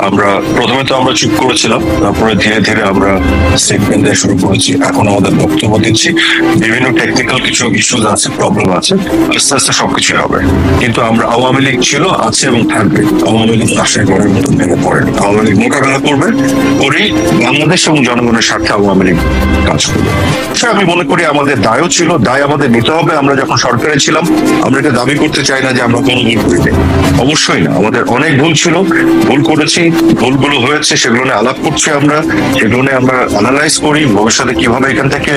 আমরা প্রথমে তো আমরা চুপ করেছিলাম, তারপরে ধীরে ধীরে আমরা স্টেটমেন্ট দেওয়া শুরু করেছি। এখন আমাদের বক্তব্য দিচ্ছি। বিভিন্ন টেকনিক্যাল কিছু ইস্যুজ আছে, প্রবলেম আছে, আস্তে আস্তে সবকিছু হবে। কিন্তু আমরা আওয়ামী লীগ ছিল, আছে এবং থাকবে। আওয়ামী লীগ আশ্রয় করার মতো ভেঙে পড়েন। আওয়ামী লীগ মোকাবেলা করবে, করেই বাংলাদেশ এবং জনগণের স্বার্থে আওয়ামী লীগ কাজ করবে। আমি মনে করি আমাদের দায়ও ছিল, দায় আমাদের নিতে হবে। আমরা যখন সরকারে ছিলাম, আমরা এটা দাবি করতে চাই না যে আমরা কোনো ভুল করিনি, অবশ্যই না। আমাদের অনেক ভুল ছিল, ভুল করেছি, ভুলগুলো হয়েছে, সেগুলো নিয়ে আলাপ করছি আমরা, সেগুলো নিয়ে আমরা অ্যানালাইজ করি ভবিষ্যতে কিভাবে এখান থেকে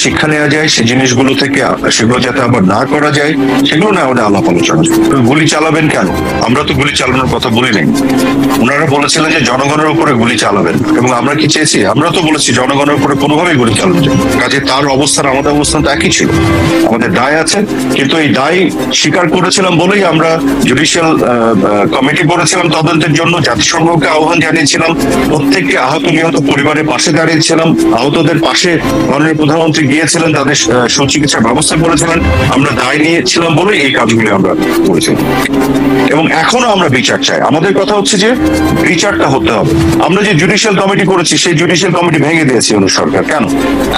শিক্ষা নেওয়া যায়, সেই জিনিসগুলো থেকে সেগুলো যাতে আবার না করা যায়, সেগুলো নিয়ে আমাদের আলাপ আলোচনা। গুলি চালাবেন কেন? আমরা তো গুলি চালানোর কথা বলি নাই। ওনারা বলেছিলেন যে জনগণের উপরে গুলি চালাবেন, এবং আমরা কি চেয়েছি? আমরা তো বলেছি জনগণের উপরে কোনোভাবেই গুলি চালানো যায়। কাজে তার অবস্থান আমাদের অবস্থান তো একই ছিল। আমাদের দায় আছে, কিন্তু এই দায় স্বীকার করেছিলাম বলেই আমরা জুডিশিয়াল কমিটি করেছিলাম তদন্তের জন্য, জাতিসংঘকে আহ্বান জানিয়েছিলাম, প্রত্যেকটি আহত নিহত পরিবারের পাশে দাঁড়িয়েছিলাম, আহতদের পাশে মাননীয় প্রধানমন্ত্রী গিয়েছিলেন, তাদের সুচিকিৎসার ব্যবস্থা করেছিলেন। আমরা দায় নিয়েছিলাম বলে এই কাজগুলি আমরা করেছিলাম, এবং এখনো আমরা বিচার চাই। আমাদের কথা হচ্ছে যে বিচারটা হতে হবে। আমরা যে জুডিশিয়াল কমিটি করেছি, সেই জুডিশিয়াল কমিটি ভেঙে দিয়েছে সরকার। কেন?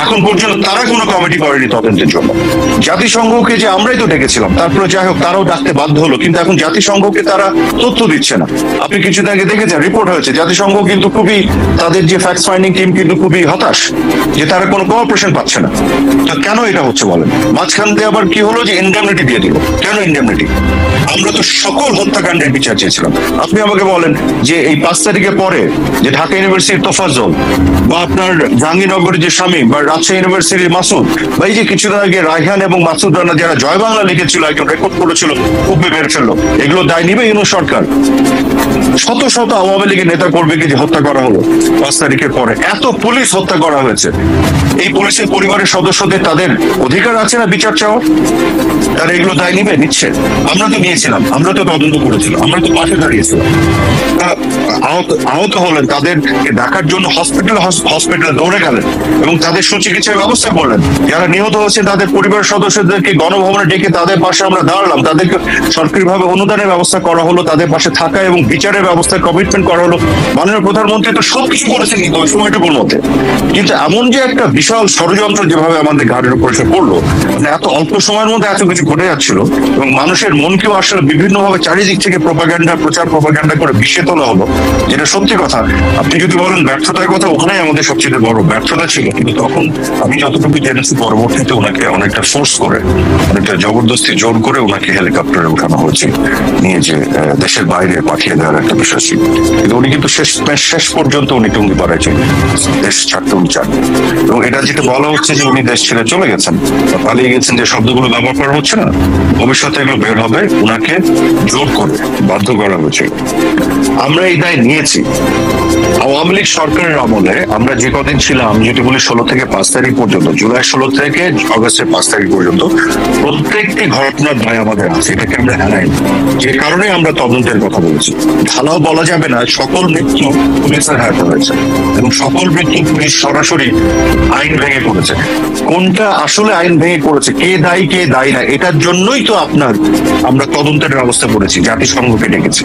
এখন পর্যন্ত তারা কোনো কমিটি করেনি তদন্তের জন্য। জাতিসংঘকে যে আমরাই তো ডেকেছিলাম, তারপরে যাই হোক তারাও ডাকতে বাধ্য হলো, কিন্তু এখন জাতিসংঘকে তারা তথ্য দিচ্ছে না। আপনি কিছুদিন আগে দেখেছেন, রিপোর্ট হয়েছে, জাতিসংঘ কিন্তু খুবই, তাদের যে ফ্যাক্ট ফাইন্ডিং টিম কিন্তু খুবই হতাশ যে তারা কোনো কোঅপারেশন পাচ্ছে না। তো কেন এটা হচ্ছে বলেন? মাঝখান দিয়ে আবার কি হলো যে ইনডেমনিটি দিয়ে দিল। কেন ইনডেমনিটি? আমরা তো সকল হত্যাকাণ্ডের বিচার চেয়েছিলাম। আপনি আমাকে বলেন যে এই ৫ তারিখের পরে যে ঢাকা ইউনিভার্সিটির তোফাজ্জল, বা আপনার জাহাঙ্গীরনগরের যে শামীম, বা রাজশাহী ইউনিভার্সিটির মাসুদ, বা এই যে কিছুদিন আগে রায়হান এবং মাসুদ রানা যারা জয় বাংলা লিখেছিল, একজন রেকর্ড করেছিল, খুব মেরে ফেললো, এগুলো দায় নিবে ইউনূস সরকার? শত শত আওয়ামী লীগের নেতা কর্মীকে যে হত্যা করা হলো ৫ তারিখের পরে, এত পুলিশ হত্যা করা হয়েছে, এই পুলিশের পরিবারের সদস্যদের তাদের অধিকার আছে না বিচার চাওয়ার? তারা এগুলো দায় নিবে? নিচ্ছে। আমরা তো নিয়েছিলাম, আমরা তো তদন্ত করেছিলাম, আমরা তো পাশে দাঁড়িয়েছিলাম। আহত হলেন, তাদেরকে দেখার জন্য হসপিটালে দৌড়ে গেলেন এবং তাদের সুচিকিৎসার ব্যবস্থা করলেন। যারা নিহত হয়েছে তাদের পরিবারের সদস্যদেরকে গণভবনে ডেকে তাদের পাশে আমরা দাঁড়ালাম, তাদেরকে সরকারিভাবে অনুদানের ব্যবস্থা করা হলো, তাদের পাশে থাকা এবং বিচারের ব্যবস্থায় কমিটমেন্ট করা হলো। মাননীয় প্রধানমন্ত্রী তো সবকিছু করেছেন কিন্তু ওই সময়টুকুর মধ্যে। কিন্তু এমন যে একটা বিশাল ষড়যন্ত্র যেভাবে আমাদের ঘাড়ের উপর এসে পড়লো, মানে এত অল্প সময়ের মধ্যে এত কিছু ঘটে যাচ্ছিল, এবং মানুষের মনকেও আসলে বিভিন্নভাবে চারিদিক থেকে প্রচার প্রপাগান্ডা করে বিষে তোলা হলো, যেটা সত্যি কথা। আপনি যদি বলেন ব্যর্থতার কথা, ওখানে আমাদের সবচেয়ে বড় ব্যর্থতা ছিল। কিন্তু তখন আমি যতটুকু জেনেছি, পরবর্তীতে ওনাকে অনেকটা ফোর্স করে, অনেকটা জবরদস্তি জোর করে ওনাকে হেলিকপ্টারে উঠানো হয়েছে, নিয়ে যে দেশের বাইরে পাঠিয়ে দেওয়ার একটা বিষয় ছিল। কিন্তু উনি কিন্তু শেষ পর্যন্ত উনি টুঙ্গি পাড়ায় চলে দেশ ছাড়তে উনি চান। এবং এটা যেটা বলা হচ্ছে যে উনি দেশ ছেড়ে চলে গেছেন, পালিয়ে গেছেন, যে শব্দগুলো ব্যবহার করা হচ্ছে না, ভবিষ্যতে এগুলো বের হবে, উনাকে জোর করে বাধ্য করা হয়েছে। আমরা এই দায় নিয়েছি। আওয়ামী লীগ সরকারের আমলে আমরা যে কদিন ছিলাম, যেটি বলি ১৬ থেকে ৫ তারিখ পর্যন্ত, জুলাই ১৬ থেকে অগস্টের ৫ তারিখ পর্যন্ত, প্রত্যেকটি ঘটনার দায় আমাদের আছে। এটাকে আমরা হারাই, যে কারণে আমরা তদন্তের কথা বলেছি। ঢালাও বলা যাবে না, সকল মৃত্যু পুলিশের হাতে হয়েছে, এবং সকল মৃত্যু পুলিশ সরাসরি আইন ভেঙে করেছে। কোনটা আসলে আইন ভেঙে করেছে, কে দায়ী কে দায়ী না, এটার জন্যই তো আমরা তদন্তের ব্যবস্থা করেছি, জাতিসংঘকে ডেকেছি।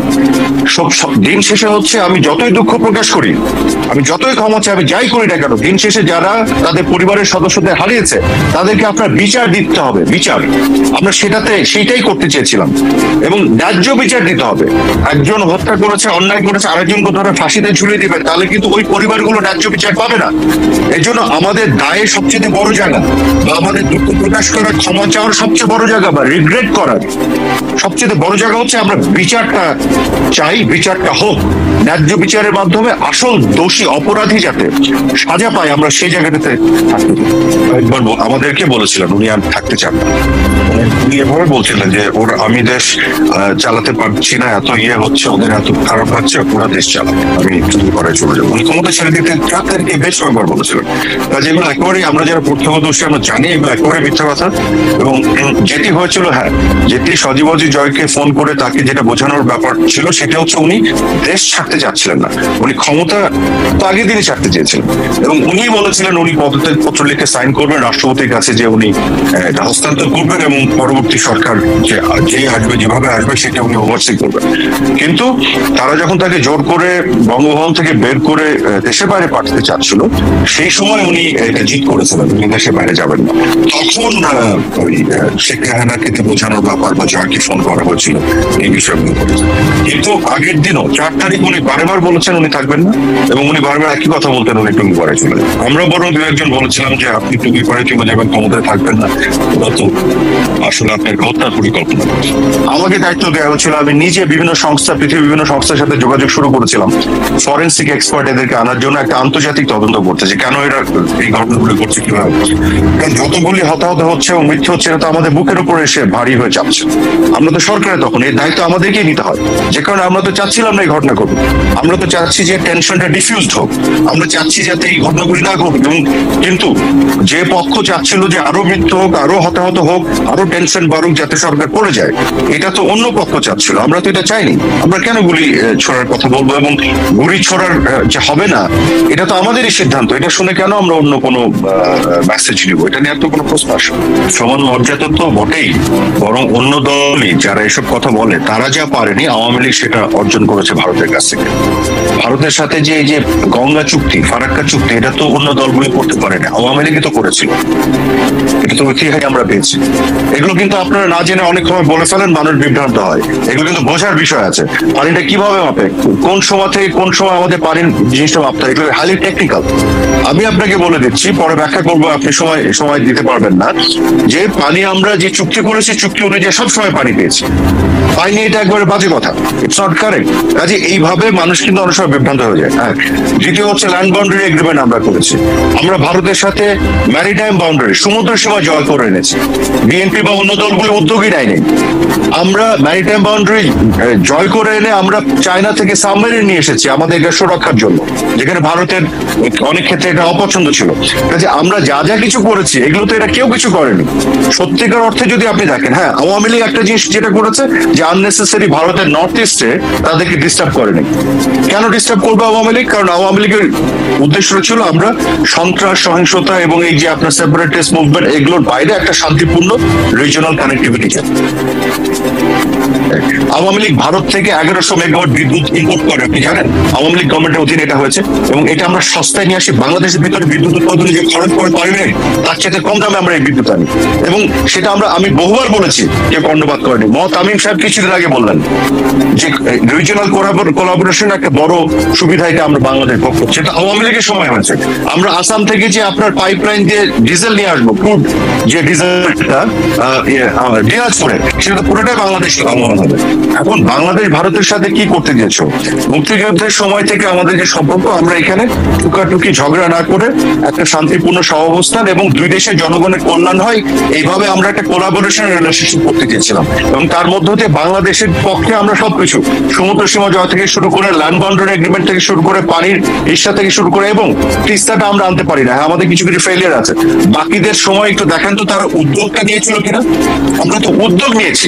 দিন শেষে হচ্ছে, আমি যতই দুঃখ প্রকাশ করি, আমি যতই ক্ষমা চাই, আমি যাই করি না কেন, দিন শেষে যারা তাদের পরিবারের সদস্যদের হারিয়েছে তাদেরকে আপনার বিচার দিতে হবে। বিচার আমরা সেইটাই করতে চেয়েছিলাম, এবং ন্যায্য বিচার দিতে হবে। একজন হত্যা করেছে, অন্যায় করেছে, আরেকজনকে ধরে ফাঁসিতে ঝুলিয়ে দিবে, তাহলে কিন্তু ওই পরিবারগুলো ন্যায্য বিচার পাবে না। এই জন্য আমাদের দায়ের সবচেয়ে বড় জায়গা, বা আমাদের দুঃখ প্রকাশ করার, ক্ষমা চাওয়ার সবচেয়ে বড় জায়গা, বা রিগ্রেট করার সবচেয়ে বড় জায়গা হচ্ছে আমরা বিচারটা চাই, বিচারটা হোক। ন্যায্য বিচারের মাধ্যমে আসল দোষী অপরাধী যাতে সাজা পায়, আমরা সেই জায়গাটাতে থাকতে চাই। একবার আমাদেরকে বলেছিলেন উনি আর থাকতে চান না, উনি এভাবে বলছিলেন যে আমি দেশ চালাতে পারছি না, এত হচ্ছে, ওদের এত খারাপ লাগছে, ওরা দেশ চালাবে, আমি চুরি করে চলে যাবো, উনি ক্ষমতা ছেড়ে দিতে তাদেরকে বেশ কয়েকবার বলেছিলেন। যেগুলো একেবারেই আমরা যারা প্রত্যক্ষদর্শী আমরা জানি এগুলো একেবারে মিথ্যা কথা। এবং যেটি হয়েছিল, যেটি সজীব জয়কে ফোন করে তাকে যেটা বোঝানোর ব্যাপার ছিল, সেটা হচ্ছে উনি দেশ ছাড়তে চাচ্ছিলেন না, উনি ক্ষমতা তো আগের দিনই ছাড়তে চেয়েছিলেন এবং উনি বলেছিলেন উনি পদত্যাগ পত্র লিখে সাইন করবেন রাষ্ট্রপতির কাছে, যে উনি এটা হস্তান্তর করবেন এবং পরবর্তী সরকার যে আসবে যেভাবে আসবে সেটা উনি ওভারসি করবেন। কিন্তু তারা যখন তাকে জোর করে বঙ্গভবন থেকে বের করে দেশের বাইরে পাঠাতে চাচ্ছিল, সেই সময় উনি এটা জিত করেছিলেন, উনি দেশের বাইরে যাবেন না। তখন ওই শেখ রেহানাকে বোঝানোর ব্যাপার বা জয়কে ফোন করা হয়েছিল এই বিষয়গুলো করেছেন। কিন্তু আগের দিনও 4 তারিখ উনি বারবার বলেছেন উনি থাকবেন না এবং উনি বারবার একই কথা বলতেন উনি টুঙ্গি পাড়ায় চলে যাবেন। আমরা বরং দু একজন বলেছিলাম যে আপনি টুঙ্গি পাড়ায় চলে যাবেন, ক্ষমতায় থাকবেন না, তো আসলে আপনার হত্যার পরিকল্পনা। আমাকে দায়িত্ব দেওয়া হয়েছিল, আমি নিজে বিভিন্ন সংস্থা, পৃথিবীর বিভিন্ন সংস্থার সাথে যোগাযোগ শুরু করেছিলাম ফরেন্সিক এক্সপার্ট এদেরকে আনার জন্য, একটা আন্তর্জাতিক তদন্ত করতে, যে কেন এরা এই ঘটনাগুলো করছে, কিভাবে। কারণ যতগুলি হতাহত হচ্ছে এবং মৃত্যু হচ্ছে এটা তো আমাদের বুকের উপরে এসে ভারী হয়ে যাচ্ছে। আমরা তো সরকারে, তখন এই দায়িত্ব আমাদেরকেই নিতে হয়, যে কারণে আমরা তো চাচ্ছিলাম না এই ঘটনা ঘটুক। আমরা তো চাচ্ছি যে টেনশনটা ডিফিউজড হোক, আমরা চাচ্ছি যাতে এই ঘটনাগুলি না ঘটুক। এবং কিন্তু যে পক্ষ চাচ্ছিল যে আরো মৃত্যু হোক, আরো হতাহত হোক, আরো টেনশন বাড়ুক যাতে সরকার পড়ে যায়, এটা তো অন্য পক্ষ চাচ্ছিল, আমরা তো এটা চাইনি। আমরা কেন গুলি ছোড়ার কথা বলবো এবং গুলি ছোড়ার যে হবে না এটা তো আমাদেরই সিদ্ধান্ত, এটা শুনে কেন আমরা অন্য কোনো মেসেজ নিব, এটা নিয়ে তো কোনো প্রশ্ন আসে। সমান মর্যাদা তো বটেই, বরং অন্য দলই যারা এসব কথা বলে তারা যা পারেনি আওয়ামী লীগ সেটা অর্জন করেছে ভারতের কাছ থেকে। ভারতের সাথে যে এই যে গঙ্গা চুক্তি, ফারাক্কা চুক্তি, এটা তো অন্য দলগুলো করতে পারেনি, আওয়ামী লীগই তো করেছিল, এটা তো ঐতিহাসিক আমরা পেয়েছি। এগুলো কিন্তু আপনারা না জেনে অনেক সময় বলে ফেলেন, মানুষ বিভ্রান্ত হয়। এগুলো কিন্তু বোঝার বিষয় আছে, পানিটা কিভাবে মাপে, কোন সময় থেকে কোন সময় আমাদের পানির জিনিসটা মাপতে হয়, এগুলো হাইলি টেকনিক্যাল। আমি আপনাকে বলে দিচ্ছি, পরে ব্যাখ্যা করবো, আপনি সময় দিতে পারবেন না, যে পানি আমরা যে চুক্তি করেছি চুক্তি অনুযায়ী সবসময় পানি পেয়েছি, পাইনি এটা একবারে বাজে কথা, ইটস নট কারেক্ট। কাজে এইভাবে মানুষ কিন্তু অনেক সময় বিভ্রান্ত হয়ে যায়। হ্যাঁ, দ্বিতীয় হচ্ছে ল্যান্ড বাউন্ডারি এগ্রিমেন্ট আমরা করেছি, আমরা ভারতের সাথে ম্যারিটাইম বাউন্ডারি, সমুদ্র সীমা জয় করে এনেছি, বিএনপি বা অন্য দলগুলো উদ্যোগী নেয়নি। আমরা ম্যারিটাইম বাউন্ডারি জয় করে এনে আমরা চায়না থেকে সাবমেরিন নিয়ে এসেছি আমাদের দেশ রক্ষার জন্য, যেখানে ভারতের অনেক ক্ষেত্রে এটা অপছন্দ ছিল। কাজে আমরা যা যা কিছু করেছি এগুলো তো এটা কেউ কিছু করেনি সত্যিকার অর্থে যদি আপনি দেখেন। হ্যাঁ, আওয়ামী লীগ একটা জিনিস যেটা করেছে যে আননেসেসারি ভারতের নর্থ ইস্টে তাদেরকে ডিস্টার্ব করেনি। কেন ডিস্টার্ব করবো আওয়ামী লীগ? কারণ আওয়ামী লীগের উদ্দেশ্য ছিল আমরা সন্ত্রাস, সহিংসতা এবং এই যে আপনার সেপারেটিস্ট মুভমেন্ট এগুলোর বাইরে একটা শান্তিপূর্ণ রিজিওনাল কানেক্টিভিটি চায়। আওয়ামী লীগ ভারত থেকে 1100 মেগাওয়াট বিদ্যুৎ ইম্পোর্ট করে, আপনি জানেন, আওয়ামী লীগ গভর্নমেন্টের অধীনে এটা হয়েছে এবং এটা আমরা সস্তায় নিয়ে আসি। বাংলাদেশের ভিতরে বিদ্যুৎ উৎপাদনে যে খরচ করে পারিনি তার চেয়ে কম দামে আমরা এই বিদ্যুৎ আনি এবং সেটা আমি বহুবার বলেছি, কেউ কর্ণপাত করেনি। তামিম সাহেব কিছুদিন আগে বললেন যে রিজিওনাল কোলাবোরেশন একটা বড় সুবিধা, এটা আমরা বাংলাদেশ ভোগ করছি, এটা আওয়ামী লীগের সময় হয়েছে। আমরা আসাম থেকে যে আপনার পাইপলাইন দিয়ে ডিজেল নিয়ে আসবো, ক্রুড যে ডিজেলটা দিনাজপুরে, সেটা তো পুরোটাই বাংলাদেশ লাভবান হবে। এখন বাংলাদেশ ভারতের সাথে কি করতে গেছো? মুক্তিযুদ্ধের সময় থেকে আমাদের যে সম্পর্ক, আমরা এখানে টুকাটুকি ঝগড়া না করে একটা শান্তিপূর্ণ সহাবস্থান এবং দুই দেশের জনগণের কল্যাণ হয়, এইভাবে আমরা একটা কোলাবোরেশন রিলেশনশিপ করতে চেয়েছিলাম এবং তার মধ্য দিয়ে বাংলাদেশের পক্ষে আমরা সবকিছু, সমুদ্র সীমা জয় থেকে শুরু করে ল্যান্ড বাউন্ডারি এগ্রিমেন্ট থেকে শুরু করে পানির ইস্যা থেকে শুরু করে, এবং তিস্তাটা আমরা আনতে পারি না, আমাদের কিছু কিছু ফেলিয়ার আছে। বাকিদের সময় একটু দেখেন তো তারা উদ্যোগটা নিয়েছিল কিনা। আমরা তো উদ্যোগ নিয়েছি।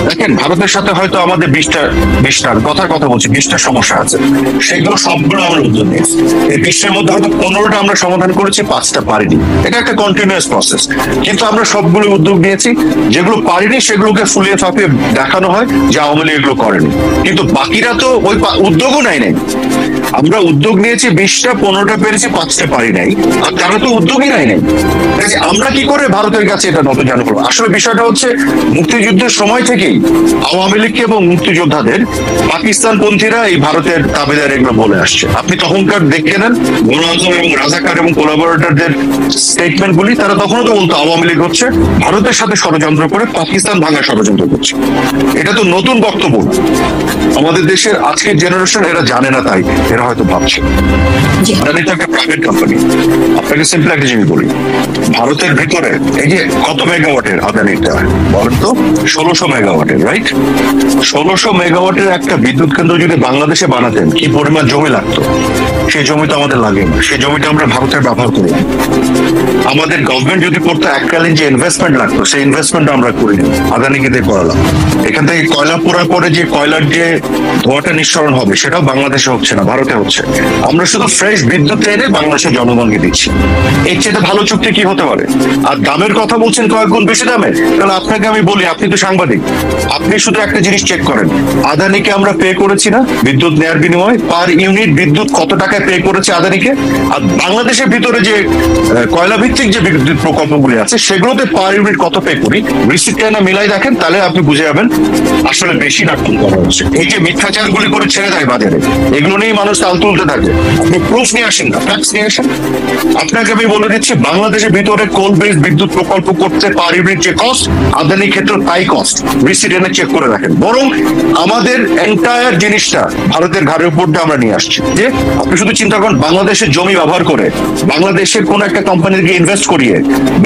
দেখেন, ভারতের সাথে হয়তো আমাদের 20টার কথা বলছি, 20টা সমস্যা আছে, সেগুলো সবগুলো আমরা উদ্যোগ নিয়েছি। এই 20টার মধ্যে হয়তো 15টা আমরা সমাধান করেছি, 5টা পারিনি। এটা একটা কন্টিনিউয়াস প্রসেস, কিন্তু আমরা সবগুলো উদ্যোগ নিয়েছি। যেগুলো পারিনি সেগুলোকে ফুলিয়ে ফাঁপিয়ে দেখানো হয় যে আওয়ামী লীগ এগুলো করেনি, কিন্তু বাকিরা তো ওই উদ্যোগও নাই। আমরা উদ্যোগ নিয়েছি 20টা, 15টা পেরেছি, 5টা পারি নাই, আর তারা তো উদ্যোগই নাই। আমরা কি করে ভারতের কাছে এটা নতুন জানা করবো? আসলে বিষয়টা হচ্ছে মুক্তিযুদ্ধের সময় থেকেই আওয়ামী লীগকে এবং মুক্তিযোদ্ধাদের পাকিস্তান পন্থীরা এই ভারতের তাবেদার এগুলো বলে আসছে। আপনি তখনকার দেখে নেন গণতন্ত্র এবং রাজাকার এবং কোলাবোরেটরদের স্টেটমেন্ট গুলি, তারা তখনও তো বলতো আওয়ামী লীগ হচ্ছে ভারতের সাথে ষড়যন্ত্র করে পাকিস্তান ভাঙার ষড়যন্ত্র করছে। এটা তো নতুন বক্তব্য। আমাদের দেশের আজকের জেনারেশন এরা জানে না, তাই এরা হয়তো ভাবছে আদানি তো একটা প্রাইভেট কোম্পানি। আপনাকে সিম্পল একটা জিনিস বলি, ভারতের ভিতরে এই যে কত মেগাওয়াটের আদানিটা বলেন তো? 1600 মেগাওয়াটের, রাইট? 1600 মেগাওয়াটের একটা বিদ্যুৎ কেন্দ্র যদি বাংলাদেশে বানাতেন কি পরিমাণ জমি লাগতো? সেই জমি তো আমাদের লাগে না, সেই জমিটা আমরা ভারতের ব্যবহার করলাম। আমাদের গভর্নমেন্ট যদি করতো এককালীন যে ইনভেস্টমেন্ট লাগতো, সেই ইনভেস্টমেন্ট আমরা করিনি, আদানিকে দিয়ে করালাম। এখান থেকে কয়লা পোড়ার পরে যে কয়লার যে ধোঁয়াটা নিঃসরণ হবে সেটাও বাংলাদেশে হচ্ছে না, ভারতে হচ্ছে। আমরা শুধু ফ্রেশ বিদ্যুৎ এনে বাংলাদেশের জনগণকে দিচ্ছি। এর চেয়ে ভালো চুক্তি কি হতে পারে? আর দামের কথা বলছেন কয়েক গুণ বেশি দামে, তাহলে আপনাকে আমি বলি, আপনি তো সাংবাদিক, আপনি শুধু একটা জিনিস চেক করেন, আদানিকে আমরা পে করেছি না বিদ্যুৎ নেয়ার বিনিময়ে, পার ইউনিট বিদ্যুৎ কত টাকায় পে করেছে আদানিকে? আর বাংলাদেশের ভিতরে যে কয়লা ভিত্তিক যে বিদ্যুৎ প্রকল্পগুলি আছে সেগুলোতে পার ইউনিট কত পে করি, রিসিপ্টটা না মিলাই দেখেন, তাহলে আপনি বুঝে যাবেন আসলে বেশি নাটক করা হচ্ছে। এই যে মিথ্যাচারগুলি করে ছেড়ে দেয় বাজারে, এগুলো নিয়েই মানুষ তাল তুলতে থাকে। আপনি প্রুফ নিয়ে আসেন না, ফ্যাক্টস নিয়ে আসেন। আপনাকে আমি বলে দিচ্ছি, বাংলাদেশের ভিতরে কোল বেস বিদ্যুৎ প্রকল্প করতে পার ইউনিট যে কস্ট, আদানির ক্ষেত্রে তাই কস্ট, রিসিপ্ট এনে চেক করে রাখেন। বরং আমাদের এন্টায়ার জিনিসটা ভারতের ঘাড়ের উপর দিয়ে আমরা নিয়ে আসছি। যে আপনি শুধু চিন্তা করেন, বাংলাদেশের জমি ব্যবহার করে, বাংলাদেশের কোন একটা কোম্পানিকে ইনভেস্ট করিয়ে,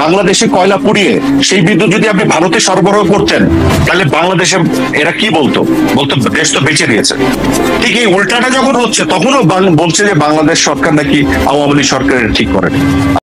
বাংলাদেশে কয়লা পুড়িয়ে সেই বিদ্যুৎ যদি আপনি ভারতে সরবরাহ করতেন, তাহলে বাংলাদেশে এরা কি বলতো? বলতো দেশ তো বেঁচে দিয়েছে। ঠিক এই উল্টাটা যখন হচ্ছে, তখনও বলছে যে বাংলাদেশ সরকার নাকি আওয়ামী লীগ সরকারের ঠিক করে।